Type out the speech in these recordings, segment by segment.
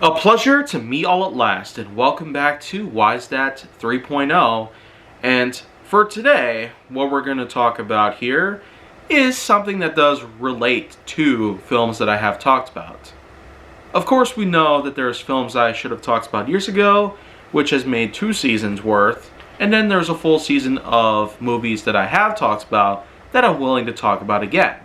A pleasure to meet all at last, and welcome back to WhySdat 3.0. And for today, what we're going to talk about here is something that does relate to films that I have talked about. Of course, we know that there's films I should have talked about years ago, which has made 2 seasons worth, and then there's a full season of movies that I have talked about that I'm willing to talk about again.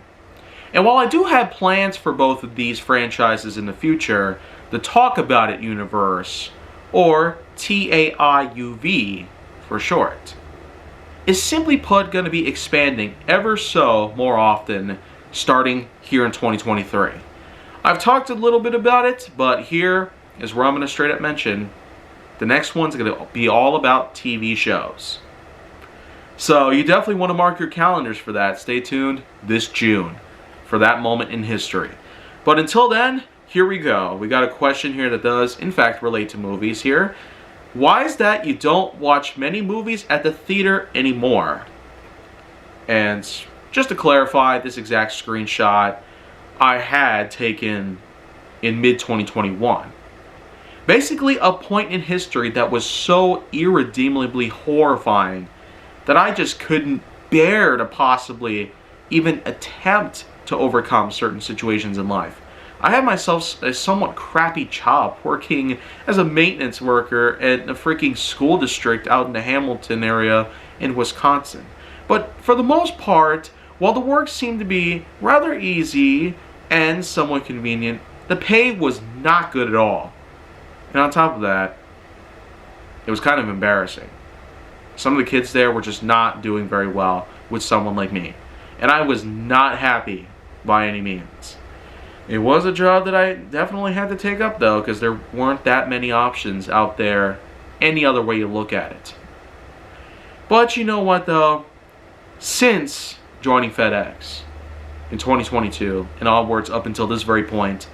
And while I do have plans for both of these franchises in the future, the Talk About It universe, or TAIUV for short, is simply put going to be expanding ever so more often starting here in 2023. I've talked a little bit about it, but here is where I'm going to straight up mention the next one's going to be all about TV shows. So you definitely want to mark your calendars for that. Stay tuned this June for that moment in history. But until then, here we go. We got a question here that does, in fact, relate to movies here. Why is that you don't watch many movies at the theater anymore? And just to clarify, this exact screenshot I had taken in mid-2021. Basically, a point in history that was so irredeemably horrifying that I just couldn't bear to possibly even attempt to overcome certain situations in life. I had myself a somewhat crappy job working as a maintenance worker at a freaking school district out in the Hamilton area in Wisconsin. But for the most part, while the work seemed to be rather easy and somewhat convenient, the pay was not good at all. And on top of that, it was kind of embarrassing. Some of the kids there were just not doing very well with someone like me. And I was not happy by any means. It was a job that I definitely had to take up, though, because there weren't that many options out there any other way you look at it. But you know what, though? Since joining FedEx in 2022, and onwards up until this very point,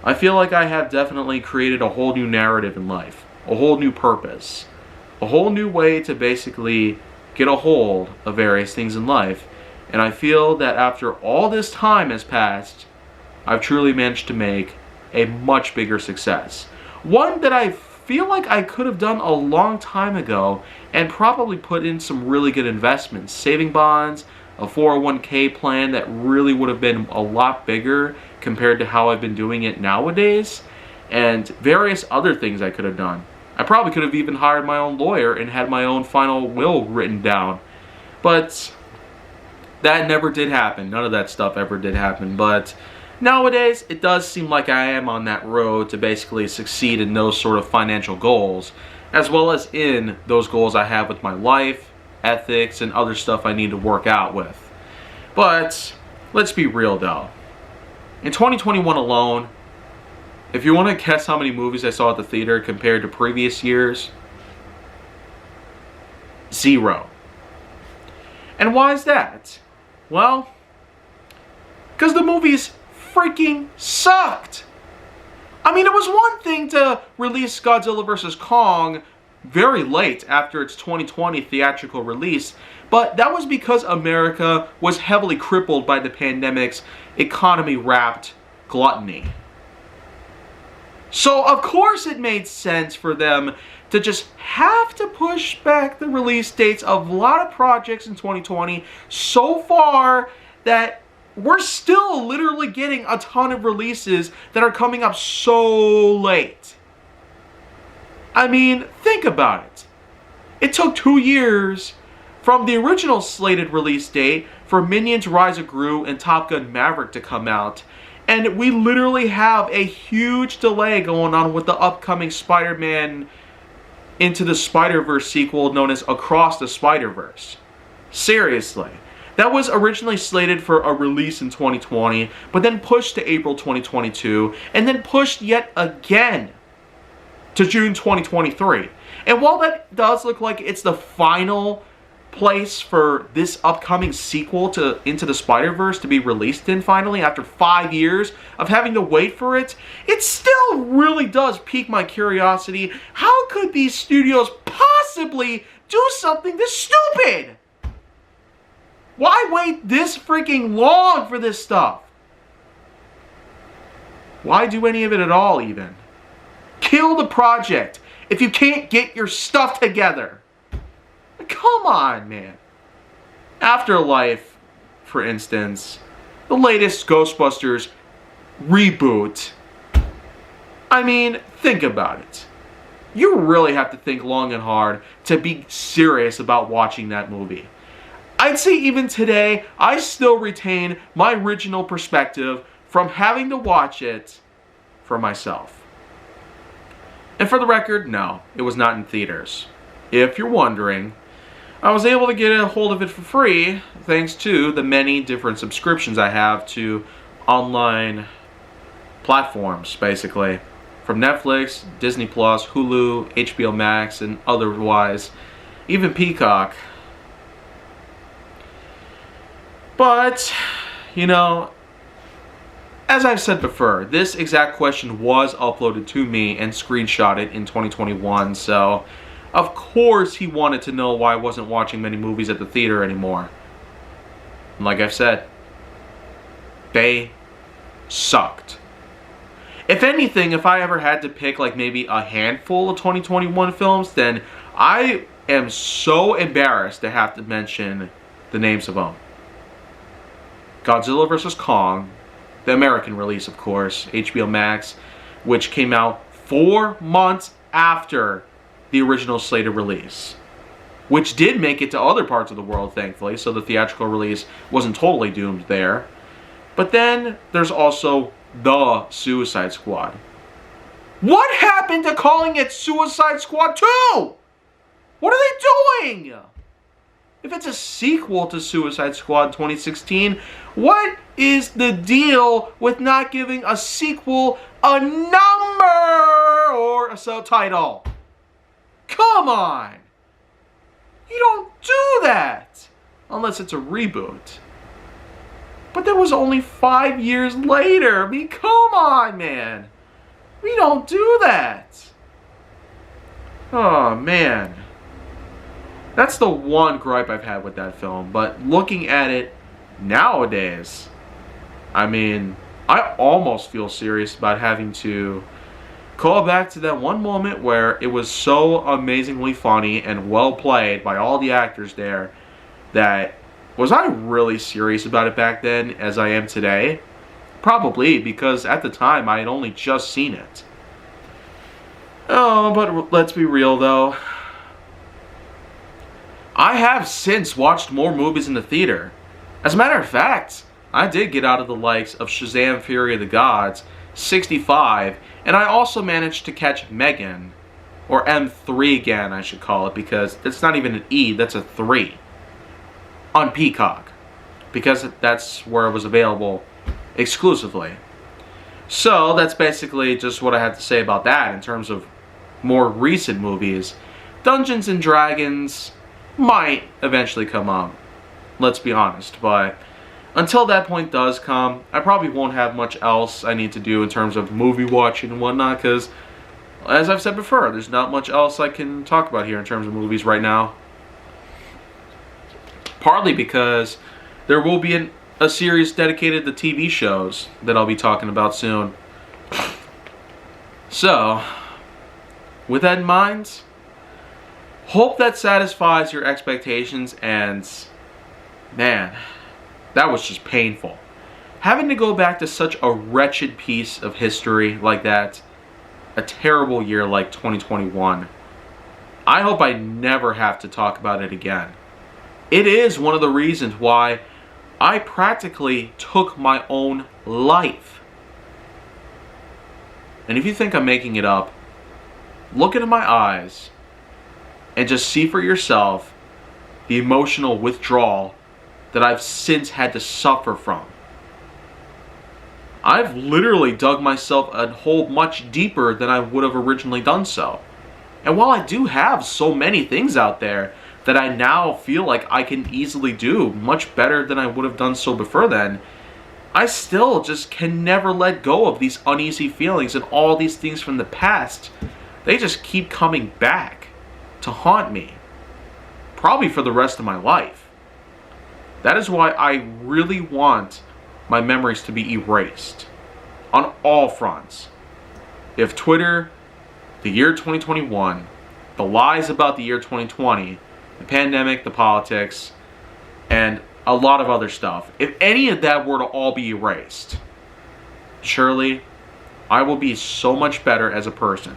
I feel like I have definitely created a whole new narrative in life, a whole new purpose, a whole new way to basically get a hold of various things in life. And I feel that after all this time has passed, I've truly managed to make a much bigger success. One that I feel like I could have done a long time ago and probably put in some really good investments. Saving bonds, a 401k plan that really would have been a lot bigger compared to how I've been doing it nowadays, and various other things I could have done. I probably could have even hired my own lawyer and had my own final will written down. But that never did happen. None of that stuff ever did happen. But nowadays, it does seem like I am on that road to basically succeed in those sort of financial goals, as well as in those goals I have with my life, ethics, and other stuff I need to work out with. But let's be real though. In 2021 alone, if you want to guess how many movies I saw at the theater compared to previous years, 0. And why is that? Well, because the movies freaking sucked. I mean, it was one thing to release Godzilla vs. Kong very late after its 2020 theatrical release, but that was because America was heavily crippled by the pandemic's economy-wrapped gluttony. So, of course, it made sense for them to just have to push back the release dates of a lot of projects in 2020 so far that we're still literally getting a ton of releases that are coming up so late. I mean, think about it. It took 2 years from the original slated release date for Minions Rise of Gru and Top Gun Maverick to come out, and we literally have a huge delay going on with the upcoming Spider-Man Into the Spider-Verse sequel known as Across the Spider-Verse. Seriously. That was originally slated for a release in 2020, but then pushed to April 2022, and then pushed yet again to June 2023. And while that does look like it's the final place for this upcoming sequel to Into the Spider-Verse to be released in finally after 5 years of having to wait for it, it still really does pique my curiosity. How could these studios possibly do something this stupid? Why wait this freaking long for this stuff? Why do any of it at all, even? kill the project if you can't get your stuff together. Come on, man. Afterlife, for instance, the latest Ghostbusters reboot. I mean, think about it. You really have to think long and hard to be serious about watching that movie. I'd say even today, I still retain my original perspective from having to watch it for myself. And for the record, no, it was not in theaters. If you're wondering, I was able to get a hold of it for free thanks to the many different subscriptions I have to online platforms, basically. From Netflix, Disney Plus, Hulu, HBO Max, and otherwise, even Peacock. But, you know, as I've said before, this exact question was uploaded to me and screenshotted in 2021, so of course he wanted to know why I wasn't watching many movies at the theater anymore. And like I've said, they sucked. If anything, if I ever had to pick like maybe a handful of 2021 films, then I am so embarrassed to have to mention the names of them. Godzilla vs. Kong, the American release of course, HBO Max, which came out 4 months after the original slated release. Which did make it to other parts of the world, thankfully, so the theatrical release wasn't totally doomed there. But then there's also The Suicide Squad. What happened to calling it Suicide Squad 2? What are they doing? If it's a sequel to Suicide Squad 2016, what is the deal with not giving a sequel a number or a subtitle? Come on! You don't do that! Unless it's a reboot. But that was only 5 years later. I mean, come on, man. We don't do that. Oh, man. That's the one gripe I've had with that film. But looking at it nowadays, I mean, I almost feel serious about having to call back to that one moment where it was so amazingly funny and well played by all the actors there that was I really serious about it back then as I am today? Probably, because at the time I had only just seen it. Oh, but let's be real though. I have since watched more movies in the theater. As a matter of fact, I did get out of the likes of Shazam! Fury of the Gods, 65, and I also managed to catch Megan, or M3 again I should call it, because it's not even an E, that's a 3, on Peacock, because that's where it was available exclusively. So that's basically just what I have to say about that in terms of more recent movies. Dungeons and Dragons might eventually come up, let's be honest, but until that point does come, I probably won't have much else I need to do in terms of movie watching and whatnot, because as I've said before, there's not much else I can talk about here in terms of movies right now. Partly because there will be a series dedicated to TV shows that I'll be talking about soon. So, with that in mind, hope that satisfies your expectations, and man, that was just painful. Having to go back to such a wretched piece of history like that, a terrible year like 2021, I hope I never have to talk about it again. It is one of the reasons why I practically took my own life. And if you think I'm making it up, look into my eyes and just see for yourself the emotional withdrawal that I've since had to suffer from. I've literally dug myself a hole much deeper than I would have originally done so. And while I do have so many things out there that I now feel like I can easily do much better than I would have done so before then, I still just can never let go of these uneasy feelings, and all these things from the past, they just keep coming back to haunt me, probably for the rest of my life. That is why I really want my memories to be erased on all fronts. If Twitter the year 2021, the lies about the year 2020, the pandemic, the politics, and a lot of other stuff, if any of that were to all be erased, surely I will be so much better as a person,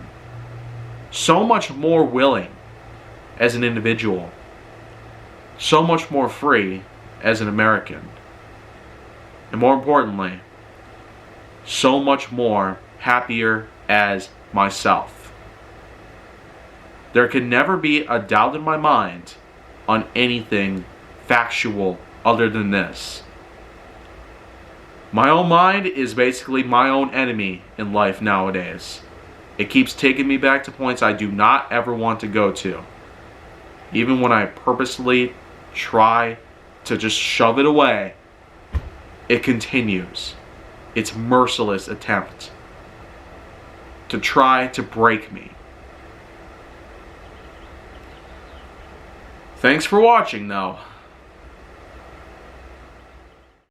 so much more willing as an individual, so much more free as an American, and more importantly, so much more happier as myself. There can never be a doubt in my mind on anything factual other than this. My own mind is basically my own enemy in life nowadays. It keeps taking me back to points I do not ever want to go to. Even when I purposely try to just shove it away, it continues its merciless attempt to try to break me. Thanks for watching, though.